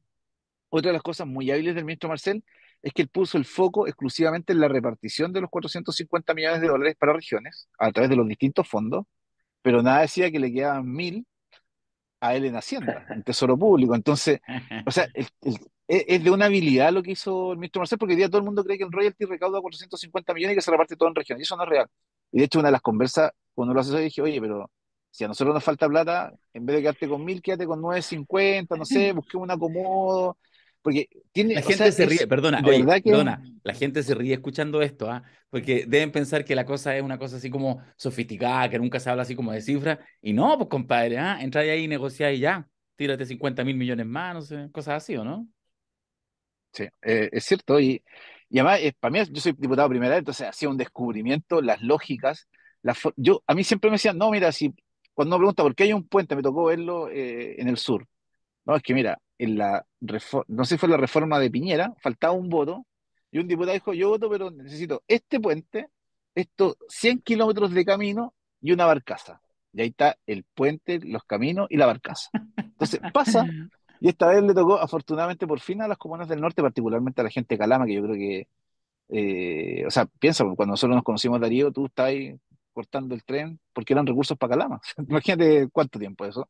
otra de las cosas muy hábiles del ministro Marcel es que él puso el foco exclusivamente en la repartición de los 450 millones de dólares para regiones a través de los distintos fondos, pero nada decía que le quedaban 1.000 a él en Hacienda, en Tesoro Público. Entonces, o sea, es de una habilidad lo que hizo el ministro Marcel, porque hoy día todo el mundo cree que el royalty recauda 450 millones y que se reparte todo en regiones, y eso no es real. Y de hecho, una de las conversas, cuando lo asesor, dije, oye, pero si a nosotros nos falta plata, en vez de quedarte con 1.000, quédate con 950, no sé, busquemos un acomodo, porque tiene, La o sea, gente se ríe, es perdona, de oye, verdad que perdona, la gente se ríe escuchando esto, ¿ah? Porque deben pensar que la cosa es una cosa así como sofisticada, que nunca se habla así como de cifras, y no, pues compadre, ¿ah? Entra ahí y negocia y ya, tírate 50.000 millones más, no sé, cosas así, ¿o no? sí, es cierto, y además, para mí, yo soy diputado de primera vez, entonces hacía un descubrimiento, las lógicas, a mí siempre me decían, no, mira, si cuando me pregunta por qué hay un puente, me tocó verlo en el sur. No, es que mira, no sé si fue la reforma de Piñera, faltaba un voto, y un diputado dijo, yo voto, pero necesito este puente, estos 100 kilómetros de camino y una barcaza. Y ahí está el puente, los caminos y la barcaza. Entonces pasa, y esta vez le tocó, afortunadamente, por fin a las comunas del norte, particularmente a la gente de Calama, que yo creo que, o sea, piensa, cuando nosotros nos conocimos, Darío, tú estabas ahí cortando el tren porque eran recursos para Calama. Imagínate cuánto tiempo eso.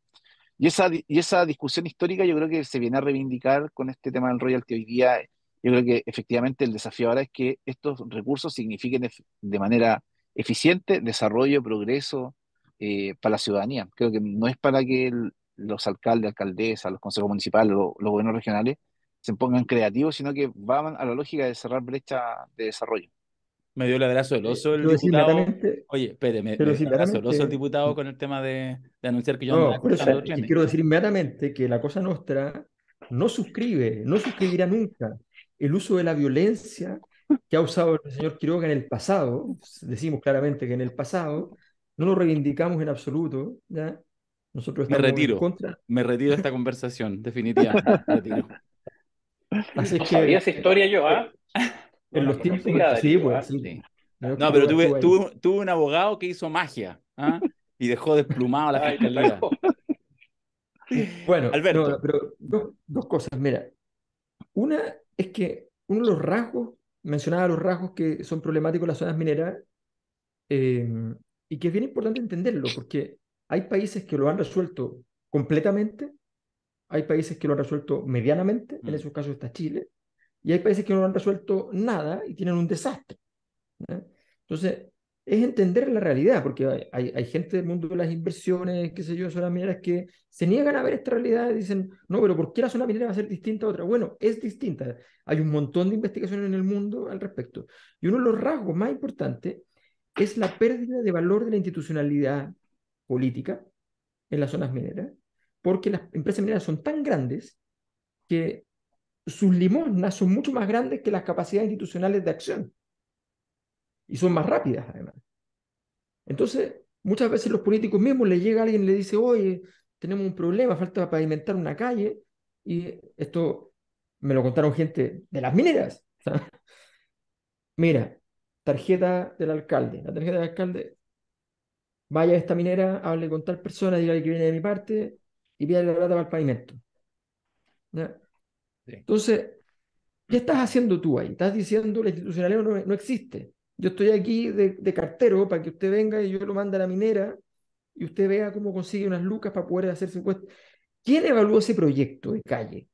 Y esa discusión histórica yo creo que se viene a reivindicar con este tema del royalty hoy día. Yo creo que efectivamente el desafío ahora es que estos recursos signifiquen de manera eficiente desarrollo, progreso para la ciudadanía. Creo que no es para que los alcaldes, alcaldesas, los consejos municipales, los gobiernos regionales se pongan creativos, sino que van a la lógica de cerrar brechas de desarrollo. Me dio el abrazo del oso el Quiero decir diputado, inmediatamente, oye, espere, me quiero dio decir el abrazo del oso el inmediatamente, diputado con el tema de anunciar que yo andaba no, por eso, cortando es que trenes. quiero decir inmediatamente que la Cosa Nostra no suscribe, no suscribirá nunca el uso de la violencia que ha usado el señor Quiroga en el pasado. Decimos claramente que en el pasado no lo reivindicamos en absoluto, ¿ya? Nosotros estamos en contra. Me retiro de esta conversación, definitivamente, me retiro. Así es No sabía que esa historia yo, ¿ah? No en la los tiempos, conocía, sí, Darío, pues, ¿ah? sí, el Sí. señor No, pero Quiroga estuvo ahí. tuve un abogado que hizo magia, ¿ah? Y dejó desplumado a la Ay, te fiscalía. sacó. Bueno, no, Alberto, pero dos cosas. Mira, una es que uno de los rasgos mencionaba los rasgos que son problemáticos en las zonas mineras, eh, y que es bien importante entenderlo, porque hay países que lo han resuelto completamente, hay países que lo han resuelto medianamente, en Mm. esos casos está Chile, y hay países que no lo han resuelto nada y tienen un desastre. ¿Ya? Entonces, es entender la realidad, porque hay gente del mundo de las inversiones, qué sé yo, zonas mineras que se niegan a ver esta realidad y dicen, no, pero ¿por qué la zona minera va a ser distinta a otra? Bueno, es distinta. Hay un montón de investigaciones en el mundo al respecto. Y uno de los rasgos más importantes es la pérdida de valor de la institucionalidad política en las zonas mineras, porque las empresas mineras son tan grandes que sus limosnas son mucho más grandes que las capacidades institucionales de acción y son más rápidas además. Entonces, muchas veces los políticos mismos le llega a alguien y le dice, oye, tenemos un problema, falta pavimentar una calle, y esto me lo contaron gente de las mineras. O sea, mira, tarjeta del alcalde, la tarjeta del alcalde, vaya a esta minera, hable con tal persona, dígale que viene de mi parte y pídale la plata para el pavimento. ¿Ya? Sí. Entonces, ¿qué estás haciendo tú ahí? Estás diciendo la institucionalidad no existe. Yo estoy aquí de cartero para que usted venga y yo lo mande a la minera y usted vea cómo consigue unas lucas para poder hacerse encuestas. ¿Quién evaluó ese proyecto de calle?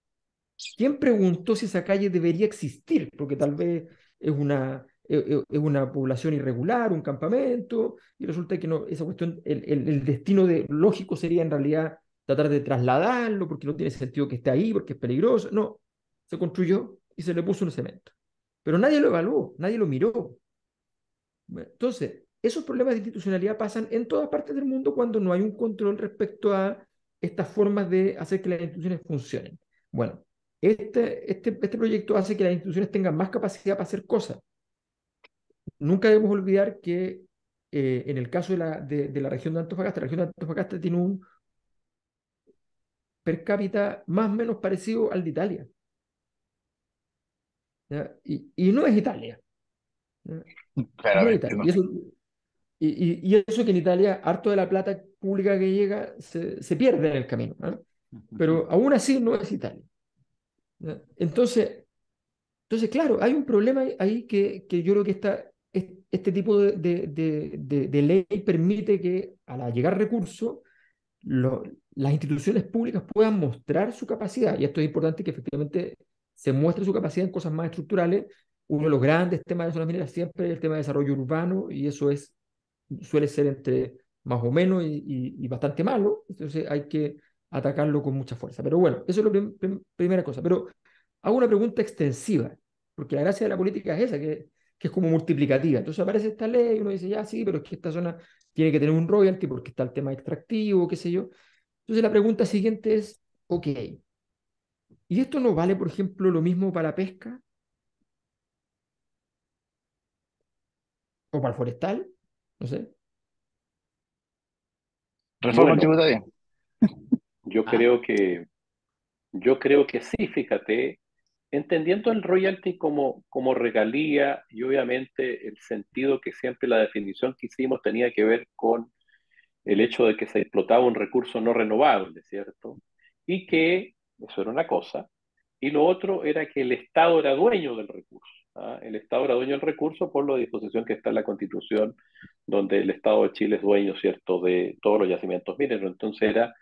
¿Quién preguntó si esa calle debería existir? Porque tal vez es una población irregular, un campamento, y resulta que no, esa cuestión, el destino lógico sería en realidad tratar de trasladarlo, porque no tiene sentido que esté ahí, porque es peligroso. No, se construyó y se le puso un cemento. Pero nadie lo evaluó, nadie lo miró. Entonces, esos problemas de institucionalidad pasan en todas partes del mundo cuando no hay un control respecto a estas formas de hacer que las instituciones funcionen. Bueno, este proyecto hace que las instituciones tengan más capacidad para hacer cosas. Nunca debemos olvidar que en el caso de la región de Antofagasta, la región de Antofagasta tiene un per cápita más o menos parecido al de Italia. ¿Ya? Y no es Italia. ¿Ya? No es Claramente Italia. no. Y eso que en Italia, harto de la plata pública que llega se pierde en el camino, ¿eh? Pero aún así no es Italia. ¿Ya? Entonces, claro, hay un problema ahí que yo creo que este tipo de ley permite que al llegar recursos, lo- las instituciones públicas puedan mostrar su capacidad. Y esto es importante que efectivamente se muestre su capacidad en cosas más estructurales. Uno de los grandes temas de zonas mineras siempre es el tema de desarrollo urbano, y eso suele ser entre más o menos y bastante malo. Entonces hay que atacarlo con mucha fuerza. Pero bueno, eso es la primera cosa. Pero hago una pregunta extensiva, porque la gracia de la política es esa, que es como multiplicativa. Entonces aparece esta ley y uno dice, ya sí, pero es que esta zona tiene que tener un royalty porque está el tema extractivo, qué sé yo. Entonces la pregunta siguiente es, ok, ¿y esto no vale, por ejemplo, lo mismo para la pesca o para el forestal? No sé. Reforma Bueno, tributaria. yo Ah, creo que, yo creo que sí, fíjate, entendiendo el royalty como regalía y obviamente el sentido que siempre la definición que hicimos tenía que ver con el hecho de que se explotaba un recurso no renovable, ¿cierto? Y que eso era una cosa, y lo otro era que el Estado era dueño del recurso. ¿Ah? El Estado era dueño del recurso por la disposición que está en la Constitución, donde el Estado de Chile es dueño, ¿cierto?, de todos los yacimientos mineros. Entonces era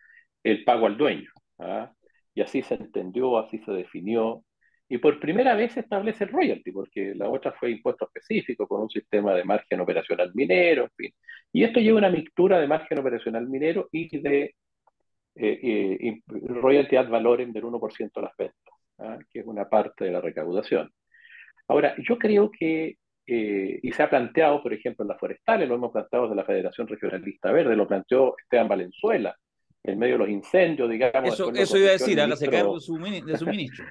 el pago al dueño. ¿Ah? Y así se entendió, así se definió. Y por primera vez se establece el royalty, porque la otra fue impuesto específico con un sistema de margen operacional minero, en fin. Y esto lleva una mixtura de margen operacional minero y de royalty ad valorem del 1% de las ventas, ¿ah? Que es una parte de la recaudación. Ahora, yo creo que, y se ha planteado, por ejemplo, en las forestales, lo hemos planteado desde la Federación Regionalista Verde, lo planteó Esteban Valenzuela, en medio de los incendios, digamos, después lo eso iba a corrigió el decir, hágase cargo ministro. de su ministro.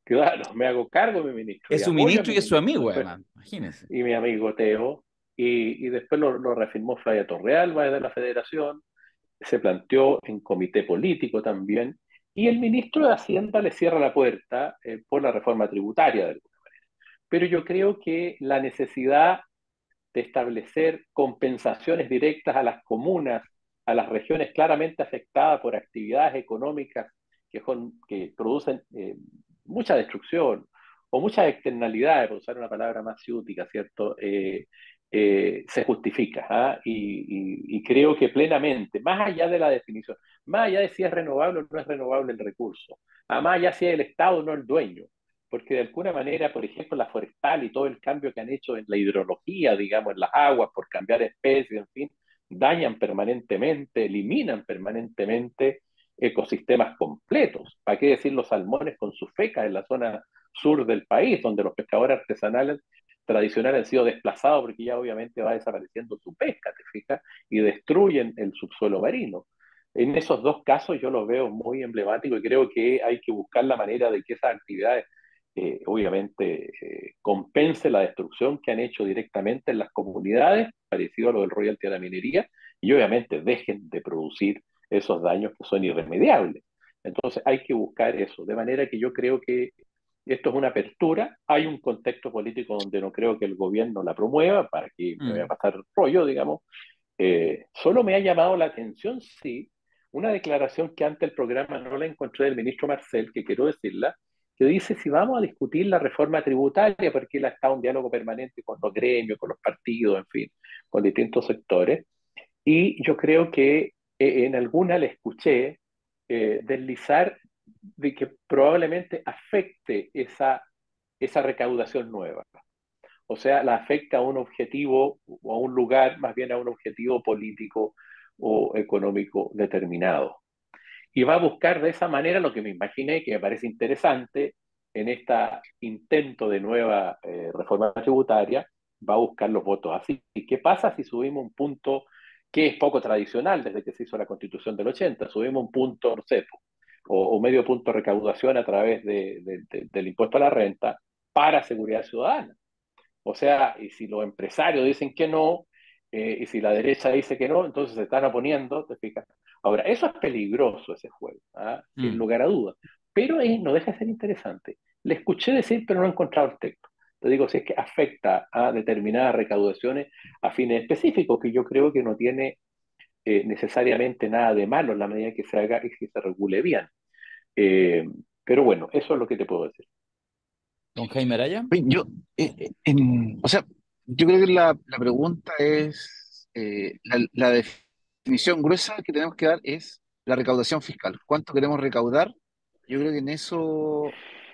Claro, me hago cargo de mi ministro y Es su apoyo a ministro mi y es su ministro, amigo, después, además, imagínese. y mi amigo Teo, y después lo reafirmó Flavia Torrealba de la Federación, se planteó en comité político también, y el ministro de Hacienda le cierra la puerta por la reforma tributaria de alguna manera. Pero yo creo que la necesidad de establecer compensaciones directas a las comunas, a las regiones claramente afectadas por actividades económicas que producen mucha destrucción o muchas externalidades, por usar una palabra más ciútica, ¿cierto? Se justifica, ¿ah? Y creo que plenamente, más allá de la definición, más allá de si es renovable o no es renovable el recurso, más allá si es el Estado o no el dueño, porque de alguna manera, por ejemplo, la forestal y todo el cambio que han hecho en la hidrología, digamos, en las aguas, por cambiar especies, en fin, dañan permanentemente, eliminan permanentemente ecosistemas completos. ¿Para qué decir los salmones con sus fecas en la zona sur del país, donde los pescadores artesanales tradicionales han sido desplazados porque ya obviamente va desapareciendo su pesca, ¿te fijas? Y destruyen el subsuelo marino. En esos dos casos yo los veo muy emblemáticos y creo que hay que buscar la manera de que esas actividades obviamente compense la destrucción que han hecho directamente en las comunidades, parecido a lo del royalty de la minería, y obviamente dejen de producir esos daños que son irremediables. Entonces hay que buscar eso, de manera que yo creo que esto es una apertura, hay un contexto político donde no creo que el gobierno la promueva, para que me vaya a pasar el rollo, digamos. Solo me ha llamado la atención, sí, una declaración que ante el programa no la encontré del ministro Marcel, que quiero decirla, que dice si vamos a discutir la reforma tributaria, porque él ha estado en diálogo permanente con los gremios, con los partidos, en fin, con distintos sectores, y yo creo que en alguna le escuché deslizar de que probablemente afecte esa recaudación nueva. O sea, la afecta a un objetivo o a un lugar, más bien a un objetivo político o económico determinado. Y va a buscar de esa manera lo que me imaginé, que me parece interesante, en este intento de nueva reforma tributaria, va a buscar los votos así. ¿Y qué pasa si subimos un punto que es poco tradicional desde que se hizo la Constitución del 80? Subimos un punto, no sé, o medio punto de recaudación a través del impuesto a la renta para seguridad ciudadana. O sea, y si los empresarios dicen que no, y si la derecha dice que no, entonces se están oponiendo, ¿te fijas? Ahora, eso es peligroso, ese juego, ¿ah? Sin lugar a dudas, pero no deja de ser interesante. Le escuché decir, pero no he encontrado el texto. Te digo, si es que afecta a determinadas recaudaciones a fines específicos, que yo creo que no tiene necesariamente nada de malo en la medida que se haga y que se regule bien. Eh, pero bueno, eso es lo que te puedo decir. Don Jaime Araya. Oye, o sea, yo creo que la pregunta es, la definición gruesa que tenemos que dar es la recaudación fiscal. ¿Cuánto queremos recaudar? Yo creo que en eso,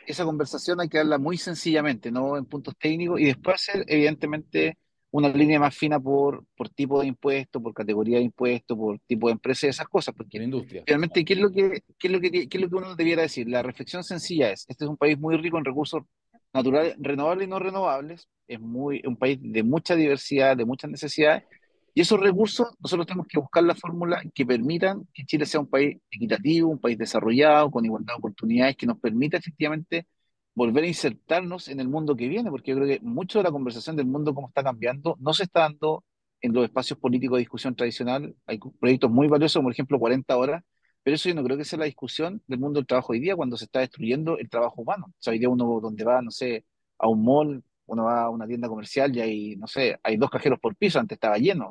esa conversación hay que darla muy sencillamente, no en puntos técnicos, y después hacer, evidentemente, una línea más fina por tipo de impuesto, por categoría de impuesto, por tipo de empresa y esas cosas, De porque la industria. realmente, ¿qué es lo que uno debiera decir? La reflexión sencilla es, este es un país muy rico en recursos naturales, renovables y no renovables, es un país de mucha diversidad, de muchas necesidades, y esos recursos nosotros tenemos que buscar la fórmula que permitan que Chile sea un país equitativo, un país desarrollado, con igualdad de oportunidades, que nos permita efectivamente volver a insertarnos en el mundo que viene, porque yo creo que mucho de la conversación del mundo, cómo está cambiando, no se está dando en los espacios políticos de discusión tradicional. Hay proyectos muy valiosos, como por ejemplo 40 horas, pero eso yo no creo que sea la discusión del mundo del trabajo hoy día, cuando se está destruyendo el trabajo humano. O sea, hoy día uno donde va, no sé, a un mall, uno va a una tienda comercial y hay, no sé, hay dos cajeros por piso, antes estaba lleno.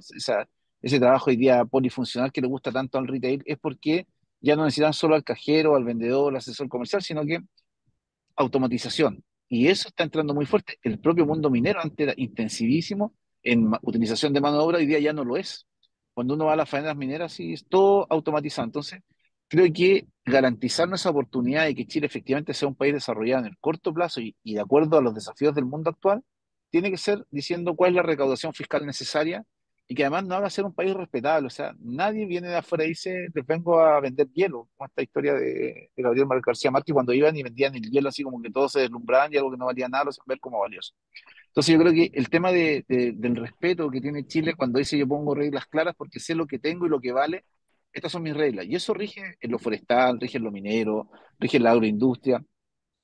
Ese trabajo hoy día polifuncional que le gusta tanto al retail es porque ya no necesitan solo al cajero, al vendedor, al asesor comercial, sino que automatización. Y eso está entrando muy fuerte. El propio mundo minero antes era intensivísimo en utilización de mano de obra, hoy día ya no lo es. Cuando uno va a las faenas mineras, sí, es todo automatizado. Entonces, creo que garantizarnos esa oportunidad de que Chile efectivamente sea un país desarrollado en el corto plazo y de acuerdo a los desafíos del mundo actual, tiene que ser diciendo cuál es la recaudación fiscal necesaria y que además no haga ser un país respetable. O sea, nadie viene de afuera y dice, les vengo a vender hielo, como esta historia de Gabriel García Márquez, cuando iban y vendían el hielo así como que todos se deslumbraban y algo que no valía nada, lo hacían ver como valioso. Entonces yo creo que el tema del respeto que tiene Chile cuando dice yo pongo reglas claras porque sé lo que tengo y lo que vale, estas son mis reglas. Y eso rige en lo forestal, rige en lo minero, rige en la agroindustria,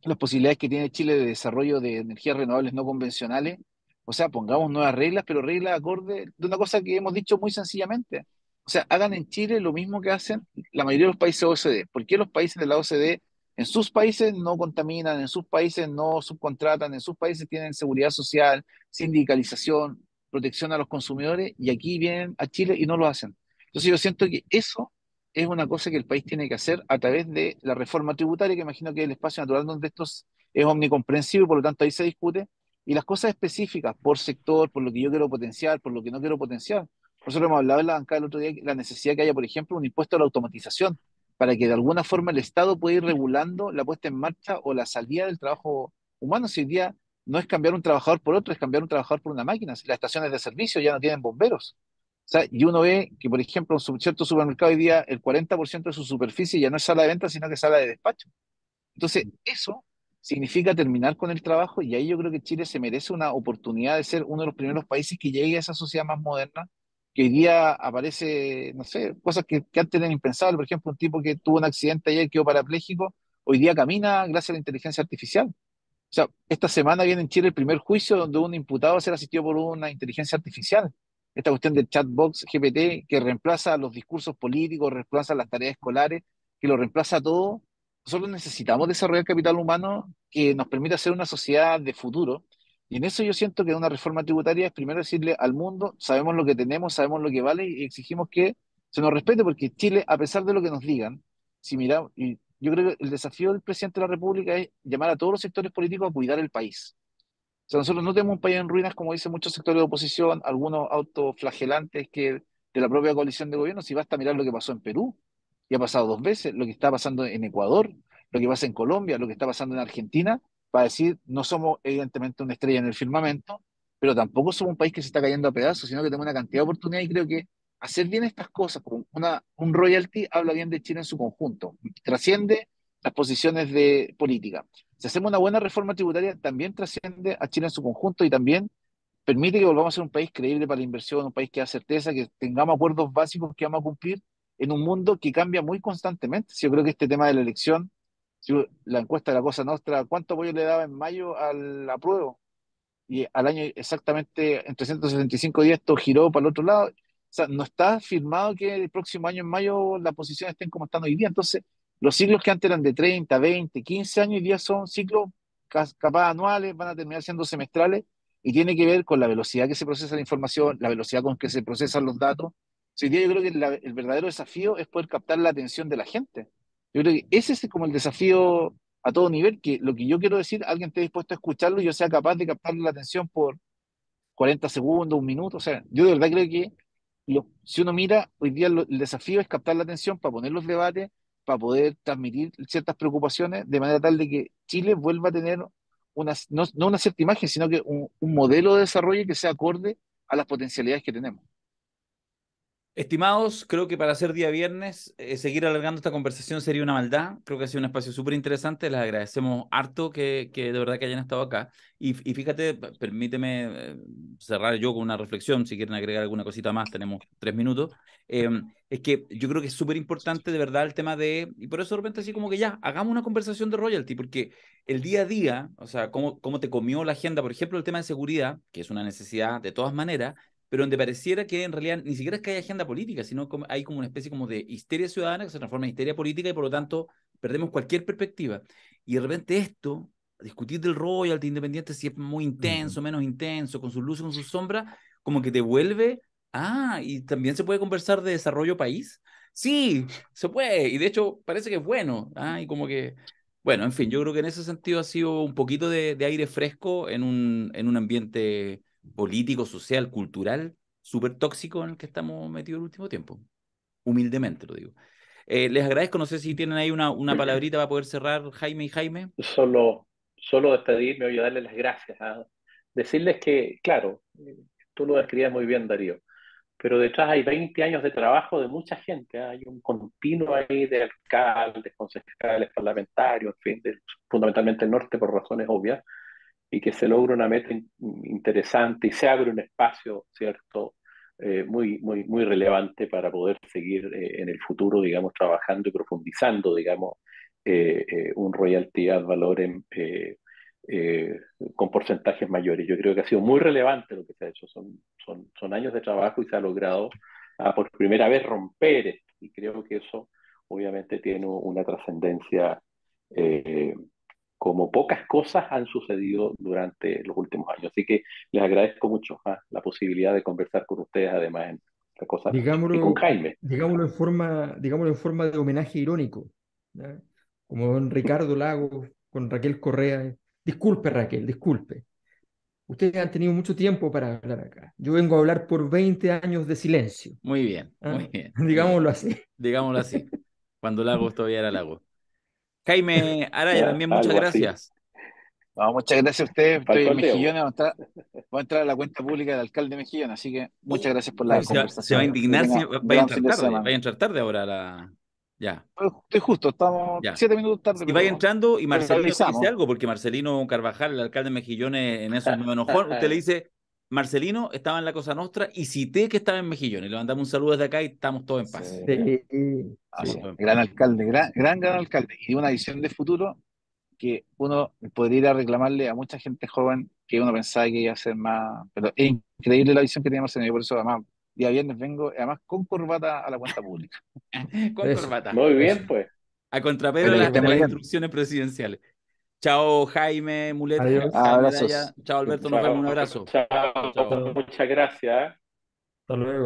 las posibilidades que tiene Chile de desarrollo de energías renovables no convencionales. O sea, pongamos nuevas reglas, pero reglas acorde de una cosa que hemos dicho muy sencillamente. O sea, hagan en Chile lo mismo que hacen la mayoría de los países OCDE. ¿Por qué los países de la OCDE en sus países no contaminan, en sus países no subcontratan, en sus países tienen seguridad social, sindicalización, protección a los consumidores, y aquí vienen a Chile y no lo hacen? Entonces yo siento que eso es una cosa que el país tiene que hacer a través de la reforma tributaria, que imagino que es el espacio natural donde es omnicomprensivo y por lo tanto ahí se discute. Y las cosas específicas por sector, por lo que yo quiero potenciar, por lo que no quiero potenciar. Nosotros hemos hablado en la bancada el otro día de la necesidad que haya, por ejemplo, un impuesto a la automatización, para que de alguna forma el Estado pueda ir regulando la puesta en marcha o la salida del trabajo humano. Si hoy día no es cambiar un trabajador por otro, es cambiar un trabajador por una máquina. Si las estaciones de servicio ya no tienen bomberos. O sea, y uno ve que, por ejemplo, en cierto supermercado hoy día el 40% de su superficie ya no es sala de venta, sino que es sala de despacho. Entonces, eso significa terminar con el trabajo y ahí yo creo que Chile se merece una oportunidad de ser uno de los primeros países que llegue a esa sociedad más moderna, que hoy día aparece, no sé, cosas que antes eran impensables. Por ejemplo, un tipo que tuvo un accidente ayer, quedó parapléjico, hoy día camina gracias a la inteligencia artificial. O sea, esta semana viene en Chile el primer juicio donde un imputado va a ser asistido por una inteligencia artificial. Esta cuestión del chatbox GPT que reemplaza los discursos políticos, reemplaza las tareas escolares, que lo reemplaza todo. Nosotros necesitamos desarrollar capital humano que nos permita ser una sociedad de futuro. Y en eso yo siento que una reforma tributaria es primero decirle al mundo, sabemos lo que tenemos, sabemos lo que vale y exigimos que se nos respete, porque Chile, a pesar de lo que nos digan, si miramos, y yo creo que el desafío del presidente de la República es llamar a todos los sectores políticos a cuidar el país. O sea, nosotros no tenemos un país en ruinas, como dicen muchos sectores de oposición, algunos autoflagelantes que de la propia coalición de gobierno, si basta mirar lo que pasó en Perú, y ha pasado 2 veces, lo que está pasando en Ecuador, lo que pasa en Colombia, lo que está pasando en Argentina, para decir, no somos evidentemente una estrella en el firmamento, pero tampoco somos un país que se está cayendo a pedazos, sino que tenemos una cantidad de oportunidades y creo que hacer bien estas cosas, como un royalty, habla bien de Chile en su conjunto, trasciende las posiciones de política. Si hacemos una buena reforma tributaria, también trasciende a Chile en su conjunto y también permite que volvamos a ser un país creíble para la inversión, un país que da certeza, que tengamos acuerdos básicos que vamos a cumplir en un mundo que cambia muy constantemente. Si yo creo que este tema de la elección, si la encuesta de la Cosa Nostra, ¿cuánto apoyo le daba en mayo al apruebo? Y al año exactamente en 375 días esto giró para el otro lado. O sea, no está firmado que el próximo año en mayo las posiciones estén como están hoy día. Entonces, los ciclos que antes eran de 30, 20, 15 años, hoy día son ciclos capaz anuales, van a terminar siendo semestrales y tiene que ver con la velocidad que se procesa la información, la velocidad con que se procesan los datos. Hoy día yo creo que el verdadero desafío es poder captar la atención de la gente. Yo creo que ese es como el desafío a todo nivel, que lo que yo quiero decir, alguien esté dispuesto a escucharlo y yo sea capaz de captarle la atención por 40 segundos, un minuto. O sea, yo de verdad creo que si uno mira, hoy día el desafío es captar la atención para poner los debates, para poder transmitir ciertas preocupaciones, de manera tal de que Chile vuelva a tener no una cierta imagen, sino que un modelo de desarrollo que sea acorde a las potencialidades que tenemos. Estimados, creo que para ser día viernes, seguir alargando esta conversación sería una maldad. Creo que ha sido un espacio súper interesante. Les agradecemos harto que de verdad que hayan estado acá. Y fíjate, permíteme cerrar yo con una reflexión. Si quieren agregar alguna cosita más, tenemos 3 minutos. Es que yo creo que es súper importante de verdad el tema y por eso de repente así como que ya, hagamos una conversación de royalty, porque el día a día, o sea, cómo te comió la agenda, por ejemplo, el tema de seguridad, que es una necesidad de todas maneras, pero donde pareciera que en realidad ni siquiera es que haya agenda política, sino como hay como una especie como de histeria ciudadana que se transforma en histeria política y por lo tanto perdemos cualquier perspectiva. Y de repente esto, discutir del royalty independiente, si es muy intenso, menos intenso, con sus luces, con sus sombras, como que te vuelve, y también se puede conversar de desarrollo país. Sí, se puede, y de hecho parece que es bueno, y como que, bueno, en fin, yo creo que en ese sentido ha sido un poquito de aire fresco en un ambiente político, social, cultural, súper tóxico en el que estamos metidos el último tiempo. Humildemente lo digo. Les agradezco, no sé si tienen ahí una palabrita para poder cerrar, Jaime y Jaime. Solo despedirme y darles las gracias. Decirles que, claro, tú lo describías muy bien, Darío, pero detrás hay 20 años de trabajo de mucha gente. Hay un continuo ahí de alcaldes, concejales, parlamentarios, en fin, fundamentalmente el norte por razones obvias, y que se logra una meta interesante y se abre un espacio, ¿cierto? Muy relevante para poder seguir en el futuro, digamos, trabajando y profundizando, digamos, un royalty ad valorem eh, con porcentajes mayores. Yo creo que ha sido muy relevante lo que se ha hecho. Son años de trabajo y se ha logrado por primera vez romper esto. Y creo que eso obviamente tiene una trascendencia eh, como pocas cosas han sucedido durante los últimos años. Así que les agradezco mucho la posibilidad de conversar con ustedes, además, en esta cosa, y con Digámoslo, Jaime. digámoslo en forma de homenaje irónico, ¿ya? Como don Ricardo Lagos con Raquel Correa Disculpe, Raquel, disculpe. Ustedes han tenido mucho tiempo para hablar acá. Yo vengo a hablar por 20 años de silencio. Muy bien, ¿Ah? muy bien. Muy bien. Digámoslo así. Digámoslo así. Cuando Lagos todavía era Lago. Jaime Araya, Ya, también muchas algo así. gracias. No, muchas gracias a ustedes. Estoy Faltó en el Diego. Mejillones, voy a entrar a la cuenta pública del alcalde de Mejillones, así que muchas gracias por la Uy, se va a conversación. indignar Que si tenga un vaya a gran entrar fin de tarde. semana. Vaya a entrar tarde ahora a la. Ya, Estoy justo, estamos ya. 7 minutos tarde, Si vaya pero entrando y Marcelino te dice avisamos. algo, porque Marcelino Carvajal, el alcalde de Mejillones, en esos me enojó, usted le dice, Marcelino estaba en la Cosa Nostra y cité que estaba en Mejillones. Le mandamos un saludo desde acá y estamos todos en paz. Sí. Sí, Ah, Estamos sí, sí. todos en gran paz. alcalde, gran alcalde. Y una visión de futuro que uno podría ir a reclamarle a mucha gente joven que uno pensaba que iba a ser más. Pero es increíble la visión que tiene Marcelo. Yo por eso, además, día viernes vengo, además con corbata a la cuenta pública. Con Eso, corbata. Muy eso. bien, pues. A contrapelo Bueno, que esté de muy las bien. instrucciones presidenciales. Chao, Jaime Mulet, Adiós. Jaime Araya. Abrazos. Chao, Alberto. Nos vemos. Un Chao, abrazo. Chao, chao. chao. Chao. Muchas gracias. Hasta luego.